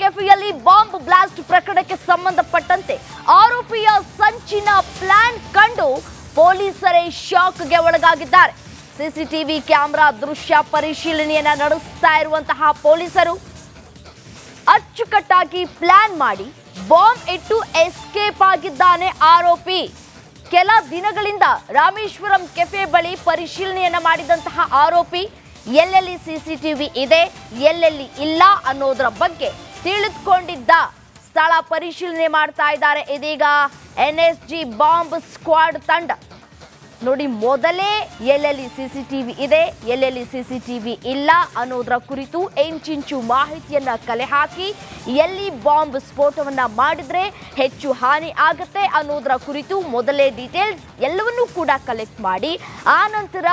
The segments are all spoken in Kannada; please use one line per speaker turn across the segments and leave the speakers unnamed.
ಕೆಫೆಯಲ್ಲಿ ಬಾಂಬ್ ಬ್ಲಾಸ್ಟ್ ಪ್ರಕರಣಕ್ಕೆ ಸಂಬಂಧಪಟ್ಟಂತೆ ಆರೋಪಿಯ ಸಂಚಿನ ಪ್ಲಾನ್ ಕಂಡು ಪೊಲೀಸರೇ ಶಾಕ್ಗೆ ಒಳಗಾಗಿದ್ದಾರೆ. ಸಿಸಿಟಿವಿ ಕ್ಯಾಮೆರಾ ದೃಶ್ಯ ಪರಿಶೀಲನೆಯನ್ನ ನಡೆಸ್ತಾ ಇರುವಂತಹ ಪೊಲೀಸರು ಅಚ್ಚುಕಟ್ಟಾಗಿ ಪ್ಲಾನ್ ಮಾಡಿ ಬಾಂಬ್ ಇಟ್ಟು ಎಸ್ಕೇಪ್ ಆಗಿದ್ದಾನೆ ಆರೋಪಿ. ಕೆಲ ದಿನಗಳಿಂದ ರಾಮೇಶ್ವರಂ ಕೆಫೆ ಬಳಿ ಪರಿಶೀಲನೆಯನ್ನ ಮಾಡಿದಂತಹ ಆರೋಪಿ ಎಲ್ಲೆಲ್ಲಿ ಸಿಸಿಟಿವಿ ಇದೆ, ಎಲ್ಲೆಲ್ಲಿ ಇಲ್ಲ ಅನ್ನೋದರ ಬಗ್ಗೆ ತಿಳಿದುಕೊಂಡಿದ್ದ. ಸ್ಥಳ ಪರಿಶೀಲನೆ ಮಾಡ್ತಾ ಇದ್ದಾರೆ ಇದೀಗ ಎನ್ಎಸ್ಜಿ ಬಾಂಬ್ ಸ್ಕ್ವಾಡ್ ತಂಡ. ನೋಡಿ, ಮೊದಲೇ ಎಲ್ಲೆಲ್ಲಿ ಸಿಸಿಟಿವಿ ಇದೆ, ಎಲ್ಲೆಲ್ಲಿ ಸಿಸಿಟಿವಿ ಇಲ್ಲ ಅನ್ನೋದರ ಕುರಿತು ಇಂಚಿಂಚು ಮಾಹಿತಿಯನ್ನ ಕಲೆ ಹಾಕಿ ಎಲ್ಲಿ ಬಾಂಬ್ ಸ್ಫೋಟವನ್ನ ಮಾಡಿದ್ರೆ ಹೆಚ್ಚು ಹಾನಿ ಆಗುತ್ತೆ ಅನ್ನೋದರ ಕುರಿತು ಮೊದಲೇ ಡೀಟೇಲ್ಸ್ ಎಲ್ಲವನ್ನೂ ಕೂಡ ಕಲೆಕ್ಟ್ ಮಾಡಿ ಆ ನಂತರ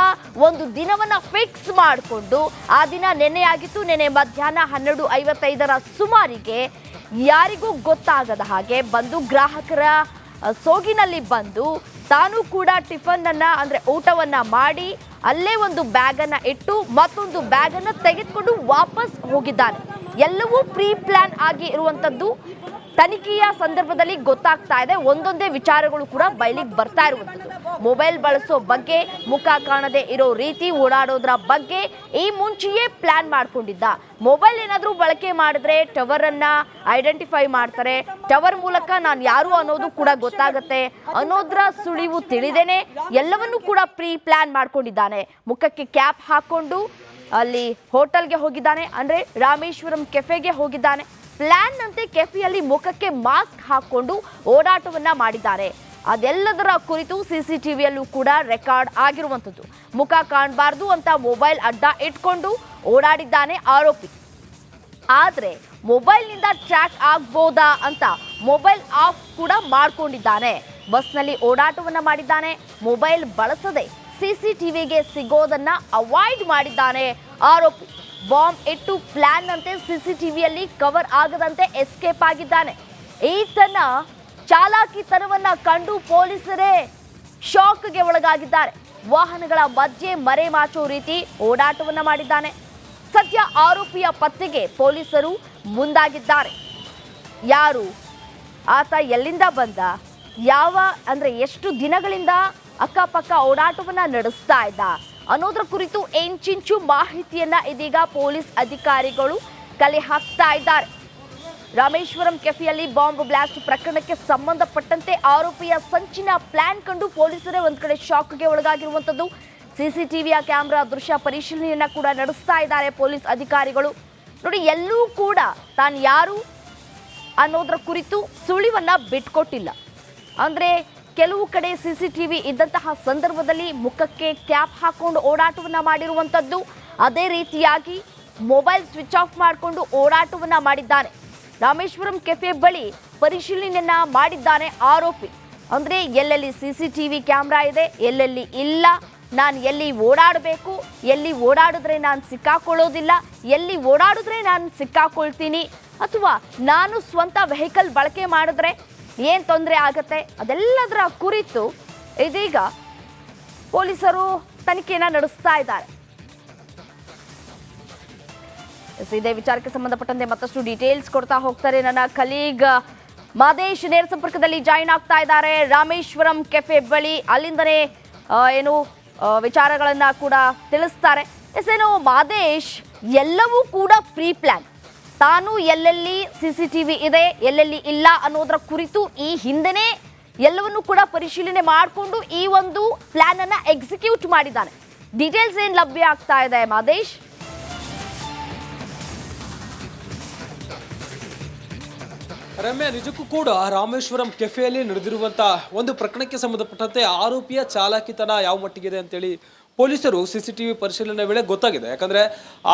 ಒಂದು ದಿನವನ್ನ ಫಿಕ್ಸ್ ಮಾಡಿಕೊಂಡು, ಆ ದಿನ ನೆನ್ನೆ ಆಗಿತ್ತು. ನೆನ್ನೆ ಮಧ್ಯಾಹ್ನ 12:55 ಸುಮಾರಿಗೆ ಯಾರಿಗೂ ಗೊತ್ತಾಗದ ಹಾಗೆ ಬಂದು ಗ್ರಾಹಕರ ಸೋಗಿನಲ್ಲಿ ಬಂದು ತಾನು ಕೂಡ ಟಿಫನ್ ಅನ್ನ ಅಂದ್ರೆ ಊಟವನ್ನ ಮಾಡಿ ಅಲ್ಲೇ ಒಂದು ಬ್ಯಾಗ್ ಅನ್ನ ಇಟ್ಟು ಮತ್ತೊಂದು ಬ್ಯಾಗ್ ಅನ್ನ ತೆಗೆದುಕೊಂಡು ವಾಪಸ್ ಹೋಗಿದ್ದಾನೆ. ಎಲ್ಲವೂ ಪ್ರೀ ಪ್ಲಾನ್ ಆಗಿ ಇರುವಂತದ್ದು ತನಿಖೆಯ ಸಂದರ್ಭದಲ್ಲಿ ಗೊತ್ತಾಗ್ತಾ ಇದೆ. ಒಂದೊಂದೇ ವಿಚಾರಗಳು ಕೂಡ ಬಯಲಿಗೆ ಬರ್ತಾ ಇರುವಂತದ್ದು. ಮೊಬೈಲ್ ಬಳಸೋ ಬಗ್ಗೆ, ಮುಖ ಕಾಣದೆ ಇರೋ ರೀತಿ ಓಡಾಡೋದ್ರ ಬಗ್ಗೆ ಈ ಮುಂಚೆಯೇ ಪ್ಲಾನ್ ಮಾಡ್ಕೊಂಡಿದ್ದ. ಮೊಬೈಲ್ ಏನಾದರೂ ಬಳಕೆ ಮಾಡಿದ್ರೆ ಟವರ್ ಅನ್ನ ಐಡೆಂಟಿಫೈ ಮಾಡ್ತಾರೆ, ಟವರ್ ಮೂಲಕ ನಾನು ಯಾರು ಅನ್ನೋದು ಕೂಡ ಗೊತ್ತಾಗುತ್ತೆ ಅನ್ನೋದ್ರ ಸುಳಿವು ತಿಳಿದೇನೆ ಎಲ್ಲವನ್ನೂ ಕೂಡ ಪ್ರೀ ಪ್ಲಾನ್ ಮಾಡ್ಕೊಂಡಿದ್ದಾನೆ. ಮುಖಕ್ಕೆ ಕ್ಯಾಪ್ ಹಾಕೊಂಡು ಅಲ್ಲಿ ಹೋಟೆಲ್ಗೆ ಹೋಗಿದ್ದಾನೆ, ಅಂದ್ರೆ ರಾಮೇಶ್ವರಂ ಕೆಫೆಗೆ ಹೋಗಿದ್ದಾನೆ. ಪ್ಲಾನ್ ನಂತೆ ಕೆಫೆಯಲ್ಲಿ ಮುಖಕ್ಕೆ ಮಾಸ್ಕ್ ಹಾಕೊಂಡು ಓಡಾಟವನ್ನ ಮಾಡಿದ್ದಾರೆ. ಅದೆಲ್ಲದರ ಕುರಿತು ಸಿಸಿಟಿವಿಯಲ್ಲೂ ಕೂಡ ರೆಕಾರ್ಡ್ ಆಗಿರುವಂಥದ್ದು. ಮುಖ ಕಾಣಬಾರ್ದು ಅಂತ ಮೊಬೈಲ್ ಅಡ್ಡ ಇಟ್ಕೊಂಡು ಓಡಾಡಿದ್ದಾನೆ ಆರೋಪಿ. ಆದ್ರೆ ಮೊಬೈಲ್ನಿಂದ ಟ್ರ್ಯಾಕ್ ಆಗ್ಬೋದಾ ಅಂತ ಮೊಬೈಲ್ ಆಫ್ ಕೂಡ ಮಾಡ್ಕೊಂಡಿದ್ದಾನೆ. ಬಸ್ನಲ್ಲಿ ಓಡಾಟವನ್ನ ಮಾಡಿದ್ದಾನೆ. ಮೊಬೈಲ್ ಬಳಸದೆ ಸಿಸಿಟಿವಿಗೆ ಸಿಗೋದನ್ನ ಅವಾಯ್ಡ್ ಮಾಡಿದ್ದಾನೆ ಆರೋಪಿ. ಬಾಂಬ್ ಇಟ್ಟು ಪ್ಲಾನ್ ಅಂತೆ ಸಿಸಿಟಿವಿಯಲ್ಲಿ ಕವರ್ ಆಗದಂತೆ ಎಸ್ಕೇಪ್ ಆಗಿದ್ದಾನೆ. ಈತನ ಚಾಲಾಕಿತನವನ್ನ ಕಂಡು ಪೊಲೀಸರೇ ಶಾಕ್ಗೆ ಒಳಗಾಗಿದ್ದಾರೆ. ವಾಹನಗಳ ಮಧ್ಯೆ ಮರೆಮಾಚೋ ರೀತಿ ಓಡಾಟವನ್ನ ಮಾಡಿದ್ದಾನೆ. ಸದ್ಯ ಆರೋಪಿಯ ಪತ್ತೆಗೆ ಪೊಲೀಸರು ಮುಂದಾಗಿದ್ದಾರೆ. ಯಾರು ಆತ, ಎಲ್ಲಿಂದ ಬಂದ, ಅಂದ್ರೆ ಎಷ್ಟು ದಿನಗಳಿಂದ ಅಕ್ಕಪಕ್ಕ ಓಡಾಟವನ್ನ ನಡೆಸ್ತಾ ಇದ್ದ ಅನ್ನೋದ್ರ ಕುರಿತು ಇಂಚಿಂಚು ಮಾಹಿತಿಯನ್ನ ಇದೀಗ ಪೊಲೀಸ್ ಅಧಿಕಾರಿಗಳು ಕಲೆ ಹಾಕ್ತಾ ಇದ್ದಾರೆ. ರಾಮೇಶ್ವರಂ ಕೆಫೆಯಲ್ಲಿ ಬಾಂಬ್ ಬ್ಲಾಸ್ಟ್ ಪ್ರಕರಣಕ್ಕೆ ಸಂಬಂಧಪಟ್ಟಂತೆ ಆರೋಪಿಯ ಸಂಚಿನ ಪ್ಲಾನ್ ಕಂಡು ಪೊಲೀಸರೇ ಒಂದ್ ಕಡೆ ಶಾಕ್ಗೆ ಒಳಗಾಗಿರುವಂತದ್ದು. ಸಿಸಿಟಿವಿಯ ಕ್ಯಾಮೆರಾ ದೃಶ್ಯ ಪರಿಶೀಲನೆಯನ್ನ ಕೂಡ ನಡೆಸ್ತಾ ಇದ್ದಾರೆ ಪೊಲೀಸ್ ಅಧಿಕಾರಿಗಳು. ನೋಡಿ, ಎಲ್ಲೂ ಕೂಡ ತಾನು ಯಾರು ಅನ್ನೋದ್ರ ಕುರಿತು ಸುಳಿವನ್ನ ಬಿಟ್ಕೊಟ್ಟಿಲ್ಲ. ಅಂದ್ರೆ ಕೆಲವು ಕಡೆ ಸಿಸಿಟಿವಿ ಇದ್ದಂತಹ ಸಂದರ್ಭದಲ್ಲಿ ಮುಖಕ್ಕೆ ಕ್ಯಾಪ್ ಹಾಕೊಂಡು ಓಡಾಟವನ್ನ ಮಾಡಿರುವಂಥದ್ದು. ಅದೇ ರೀತಿಯಾಗಿ ಮೊಬೈಲ್ ಸ್ವಿಚ್ ಆಫ್ ಮಾಡಿಕೊಂಡು ಓಡಾಟವನ್ನ ಮಾಡಿದ್ದಾನೆ. ರಾಮೇಶ್ವರಂ ಕೆಫೆ ಬಳಿ ಪರಿಶೀಲನೆಯನ್ನ ಮಾಡಿದ್ದಾನೆ ಆರೋಪಿ. ಅಂದ್ರೆ ಎಲ್ಲೆಲ್ಲಿ ಸಿಸಿಟಿವಿ ಕ್ಯಾಮ್ರಾ ಇದೆ, ಎಲ್ಲೆಲ್ಲಿ ಇಲ್ಲ, ನಾನು ಎಲ್ಲಿ ಓಡಾಡಬೇಕು, ಎಲ್ಲಿ ಓಡಾಡಿದ್ರೆ ನಾನು ಸಿಕ್ಕಾಕೊಳ್ಳೋದಿಲ್ಲ, ಎಲ್ಲಿ ಓಡಾಡಿದ್ರೆ ನಾನು ಸಿಕ್ಕಾಕೊಳ್ತೀನಿ, ಅಥವಾ ನಾನು ಸ್ವಂತ ವೆಹಿಕಲ್ ಬಳಕೆ ಮಾಡಿದ್ರೆ ಏನ್ ತೊಂದರೆ ಆಗತ್ತೆ, ಅದೆಲ್ಲದರ ಕುರಿತು ಇದೀಗ ಪೊಲೀಸರು ತನಿಖೆಯನ್ನ ನಡೆಸ್ತಾ ಇದ್ದಾರೆ. ಇದೇ ವಿಚಾರಕ್ಕೆ ಸಂಬಂಧಪಟ್ಟಂತೆ ಮತ್ತಷ್ಟು ಡೀಟೇಲ್ಸ್ ಕೊಡ್ತಾ ಹೋಗ್ತಾರೆ ನನ್ನ ಕಲೀಗ್ ಮಾದೇಶ್. ನೇರ ಸಂಪರ್ಕದಲ್ಲಿ ಜಾಯಿನ್ ಆಗ್ತಾ ಇದ್ದಾರೆ ರಾಮೇಶ್ವರಂ ಕೆಫೆ ಬಳಿ. ಅಲ್ಲಿಂದನೇ ವಿಚಾರಗಳನ್ನ ಕೂಡ ತಿಳಿಸ್ತಾರೆ. ಏನು ಮಾದೇಶ್, ಎಲ್ಲವೂ ಕೂಡ ಪ್ರೀ ಪ್ಲಾನ್. ತಾನು ಎಲ್ಲೆಲ್ಲಿ ಸಿಸಿಟಿವಿ ಇದೆ, ಎಲ್ಲೆಲ್ಲಿ ಇಲ್ಲ ಅನ್ನೋದರ ಕುರಿತು ಈ ಹಿಂದೆನೇ ಎಲ್ಲವನ್ನೂ ಕೂಡ ಪರಿಶೀಲನೆ ಮಾಡಿಕೊಂಡು ಈ ಒಂದು ಪ್ಲಾನ್ ಅನ್ನ ಎಕ್ಸಿಕ್ಯೂಟ್ ಮಾಡಿದ್ದಾನೆ. ಡೀಟೇಲ್ಸ್ ಏನ್ ಲಭ್ಯ ಆಗ್ತಾ ಇದೆ ಮಾದೇಶ್?
ರಮ್ಯಾ, ನಿಜಕ್ಕೂ ಕೂಡ ರಾಮೇಶ್ವರಂ ಕೆಫೆಯಲ್ಲಿ ನಡೆದಿರುವಂತಹ ಒಂದು ಪ್ರಕರಣಕ್ಕೆ ಸಂಬಂಧಪಟ್ಟಂತೆ ಆರೋಪಿಯ ಚಾಲಾಕಿತನ ಯಾವ ಮಟ್ಟಿಗಿದೆ ಅಂತೇಳಿ ಪೊಲೀಸರು ಸಿಸಿಟಿವಿ ಪರಿಶೀಲನೆ ವೇಳೆ ಗೊತ್ತಾಗಿದೆ. ಯಾಕಂದ್ರೆ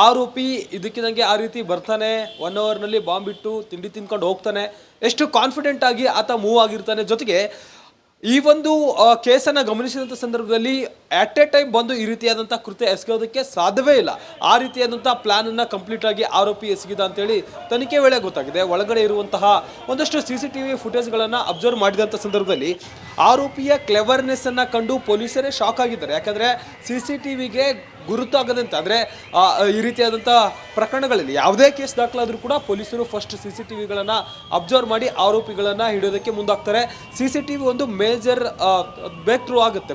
ಆರೋಪಿ ಇದಕ್ಕಿದಂಗೆ ಆ ರೀತಿ ಬರ್ತಾನೆ, 1 ಅವರ್ನಲ್ಲಿ ಬಾಂಬ್ ಇಟ್ಟು ತಿಂಡಿ ತಿನ್ಕೊಂಡು ಹೋಗ್ತಾನೆ, ಎಷ್ಟು ಕಾನ್ಫಿಡೆಂಟ್ ಆಗಿ ಆತ ಮೂವ್ ಆಗಿರ್ತಾನೆ. ಜೊತೆಗೆ ಈ ಒಂದು ಕೇಸನ್ನು ಗಮನಿಸಿದಂಥ ಸಂದರ್ಭದಲ್ಲಿ ಅಟ್ ಎ ಟೈಮ್ ಬಂದು ಈ ರೀತಿಯಾದಂಥ ಕೃತ್ಯ ಎಸಗೋದಕ್ಕೆ ಸಾಧ್ಯವೇ ಇಲ್ಲ. ಆ ರೀತಿಯಾದಂಥ ಪ್ಲಾನನ್ನು ಕಂಪ್ಲೀಟ್ ಆಗಿ ಆರೋಪಿ ಎಸಗಿದ ಅಂತೇಳಿ ತನಿಖೆ ವೇಳೆ ಗೊತ್ತಾಗಿದೆ. ಒಳಗಡೆ ಇರುವಂತಹ ಒಂದಷ್ಟು CCTV ಫುಟೇಜ್ಗಳನ್ನು ಅಬ್ಸರ್ವ್ ಮಾಡಿದಂಥ ಸಂದರ್ಭದಲ್ಲಿ ಆರೋಪಿಯ ಕ್ಲೆವರ್ನೆಸ್ ಅನ್ನು ಕಂಡು ಪೊಲೀಸರೇ ಶಾಕ್ ಆಗಿದ್ದಾರೆ. ಯಾಕಂದರೆ CCTVಗೆ ಗುರುತಾಗದಂತೆ ಅಂದ್ರೆ ಈ ರೀತಿಯಾದಂಥ ಪ್ರಕರಣಗಳಲ್ಲಿ ಯಾವುದೇ ಕೇಸ್ ದಾಖಲಾದರೂ ಕೂಡ ಪೊಲೀಸರು ಫಸ್ಟ್ CCTVಗಳನ್ನ ಅಬ್ಸರ್ವ್ ಮಾಡಿ ಆರೋಪಿಗಳನ್ನ ಹಿಡಿಯೋದಕ್ಕೆ ಮುಂದಾಗ್ತಾರೆ. CCTV ಒಂದು ಮೇಜರ್ ಬ್ರೇಕ್ ಥ್ರೂ ಆಗುತ್ತೆ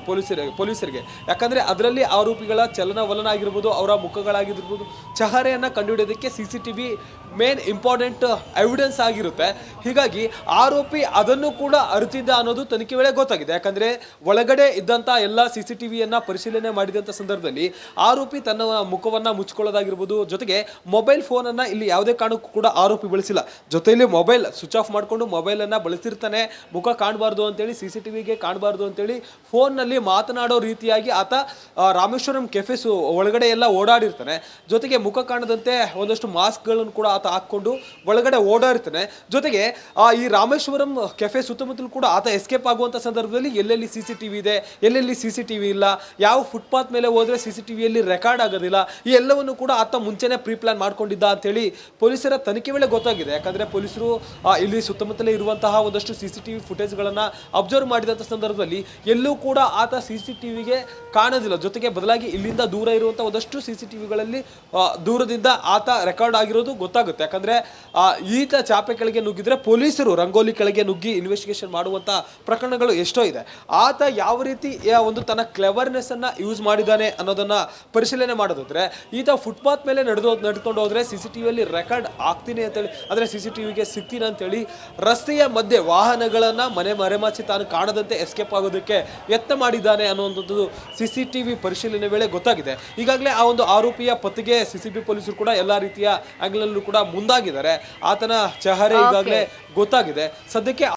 ಪೊಲೀಸರಿಗೆ. ಯಾಕಂದ್ರೆ ಅದರಲ್ಲಿ ಆರೋಪಿಗಳ ಚಲನವಲನ ಆಗಿರ್ಬೋದು, ಅವರ ಮುಖಗಳಾಗಿರ್ಬೋದು, ಚಹರೆಯನ್ನ ಕಂಡುಹಿಡಿಯೋದಕ್ಕೆ CCTV ಮೇನ್ ಇಂಪಾರ್ಟೆಂಟ್ ಎವಿಡೆನ್ಸ್ ಆಗಿರುತ್ತೆ. ಹೀಗಾಗಿ ಆರೋಪಿ ಅದನ್ನು ಕೂಡ ಅರಿತಿದ್ದ ಅನ್ನೋದು ತನಿಖೆ ವೇಳೆ ಗೊತ್ತಾಗಿದೆ. ಯಾಕಂದ್ರೆ ಒಳಗಡೆ ಇದ್ದಂತ ಎಲ್ಲ CCTVಯನ್ನ ಪರಿಶೀಲನೆ ಮಾಡಿದಂತ ಸಂದರ್ಭದಲ್ಲಿ ಆರೋಪಿ ತನ್ನ ಮುಖವನ್ನ ಮುಚ್ಕೊಳ್ಳೋದಾಗಿರ್ಬೋದು, ಜೊತೆಗೆ ಮೊಬೈಲ್ ಫೋನ್ ಅನ್ನ ಇಲ್ಲಿ ಯಾವುದೇ ಕಾರಣಕ್ಕೂ ಕೂಡ ಆರೋಪಿ ಬಳಸಿಲ್ಲ. ಜೊತೆಯಲ್ಲಿ ಮೊಬೈಲ್ ಸ್ವಿಚ್ ಆಫ್ ಮಾಡಿಕೊಂಡು ಮೊಬೈಲ್ ಅನ್ನ ಬಳಸಿರ್ತಾನೆ. ಮುಖ ಕಾಣಬಾರ್ದು ಅಂತೇಳಿ, CCTVಗೆ ಕಾಣಬಾರ್ದು ಅಂತೇಳಿ ಫೋನ್ ನಲ್ಲಿ ಮಾತನಾಡೋ ರೀತಿಯಾಗಿ ಆತ ರಾಮೇಶ್ವರಂ ಕೆಫೆ ಒಳಗಡೆ ಎಲ್ಲ ಓಡಾಡಿರ್ತಾನೆ. ಜೊತೆಗೆ ಮುಖ ಕಾಣದಂತೆ ಒಂದಷ್ಟು ಮಾಸ್ಕ್ಗಳನ್ನು ಕೂಡ ಆತ ಹಾಕೊಂಡು ಒಳಗಡೆ ಓಡಾಡಿರ್ತಾನೆ. ಜೊತೆಗೆ ಈ ರಾಮೇಶ್ವರಂ ಕೆಫೆ ಸುತ್ತಮುತ್ತಲು ಕೂಡ ಆತ ಎಸ್ಕೇಪ್ ಆಗುವಂತ ಸಂದರ್ಭದಲ್ಲಿ ಎಲ್ಲೆಲ್ಲಿ CCTV ಇದೆ, ಎಲ್ಲೆಲ್ಲಿ CCTV ಇಲ್ಲ, ಯಾವ ಫುಟ್ಪಾತ್ ಮೇಲೆ ಹೋದ್ರೆ CCTVಯಲ್ಲಿ ರೆಕಾರ್ಡ್ ಆಗೋದಿಲ್ಲ, ಈ ಎಲ್ಲವನ್ನು ಕೂಡ ಆತ ಮುಂಚೆನೆ ಪ್ರೀ ಪ್ಲಾನ್ ಮಾಡ್ಕೊಂಡಿದ್ದ ಅಂತೇಳಿ ಪೊಲೀಸರ ತನಿಖೆ ವೇಳೆ ಗೊತ್ತಾಗಿದೆ. ಯಾಕಂದ್ರೆ ಪೊಲೀಸರು ಇಲ್ಲಿ ಸುತ್ತಮುತ್ತಲೇ ಇರುವಂತಹ ಒಂದಷ್ಟು CCTV ಫುಟೇಜ್ಗಳನ್ನ ಅಬ್ಸರ್ವ್ ಮಾಡಿದಂಥ ಸಂದರ್ಭದಲ್ಲಿ ಎಲ್ಲೂ ಕೂಡ ಆತ CCTVಗೆ ಕಾಣೋದಿಲ್ಲ. ಜೊತೆಗೆ ಬದಲಾಗಿ ಇಲ್ಲಿಂದ ದೂರ ಇರುವಂತಹ ಒಂದಷ್ಟು CCTVಗಳಲ್ಲಿ ದೂರದಿಂದ ಆತ ರೆಕಾರ್ಡ್ ಆಗಿರೋದು ಗೊತ್ತಾಗುತ್ತೆ. ಯಾಕಂದ್ರೆ ಈತ ಚಾಪೆ ಕೆಳಗೆ ನುಗ್ಗಿದ್ರೆ ಪೊಲೀಸರು ರಂಗೋಲಿ ಕೆಳಗೆ ನುಗ್ಗಿ ಇನ್ವೆಸ್ಟಿಗೇಷನ್ ಮಾಡುವಂತ ಪ್ರಕರಣಗಳು ಎಷ್ಟೋ ಇದೆ. ಆತ ಯಾವ ರೀತಿ ಒಂದು ತನ್ನ ಕ್ಲೆವರ್ನೆಸ್ ಅನ್ನ ಯೂಸ್ ಮಾಡಿದ್ದಾನೆ ಅನ್ನೋದನ್ನ ಪರಿಶೀಲನೆ ಮಾಡೋದಾದ್ರೆ, ಈತ ಫುಟ್ಪಾತ್ ಮೇಲೆ ನಡ್ಕೊಂಡು ಹೋದ್ರೆ CCTVಯಲ್ಲಿ ರೆಕಾರ್ಡ್ ಆಗ್ತೀನಿ ಅಂತೇಳಿ, ಅಂದ್ರೆ CCTVಗೆ ಸಿಗ್ತೀನಿ ಅಂತೇಳಿ ರಸ್ತೆಯ ಮಧ್ಯೆ ವಾಹನಗಳನ್ನ ಮರೆಮಾಚಿ ತಾನು ಕಾಣದಂತೆ ಎಸ್ಕೇಪ್ ಆಗೋದಕ್ಕೆ ಯತ್ನ ಮಾಡಿದ್ದಾನೆ ಅನ್ನುವಂಥದ್ದು CCTV ಪರಿಶೀಲನೆ ವೇಳೆ ಗೊತ್ತಾಗಿದೆ. ಈಗಾಗಲೇ ಆ ಒಂದು ಆರೋಪಿಯ ಪತ್ತೆಗೆ CCTV ಪೊಲೀಸರು ಕೂಡ ಎಲ್ಲಾ ರೀತಿಯ ಆಂಗಲ್ ಕೂಡ ಮುಂದಾಗಿದ್ದಾರೆ. ಆತನ ಚಹರೆ ಈಗಾಗಲೇ ಗೊತ್ತಾಗಿದೆ. ಸದ್ಯಕ್ಕೆ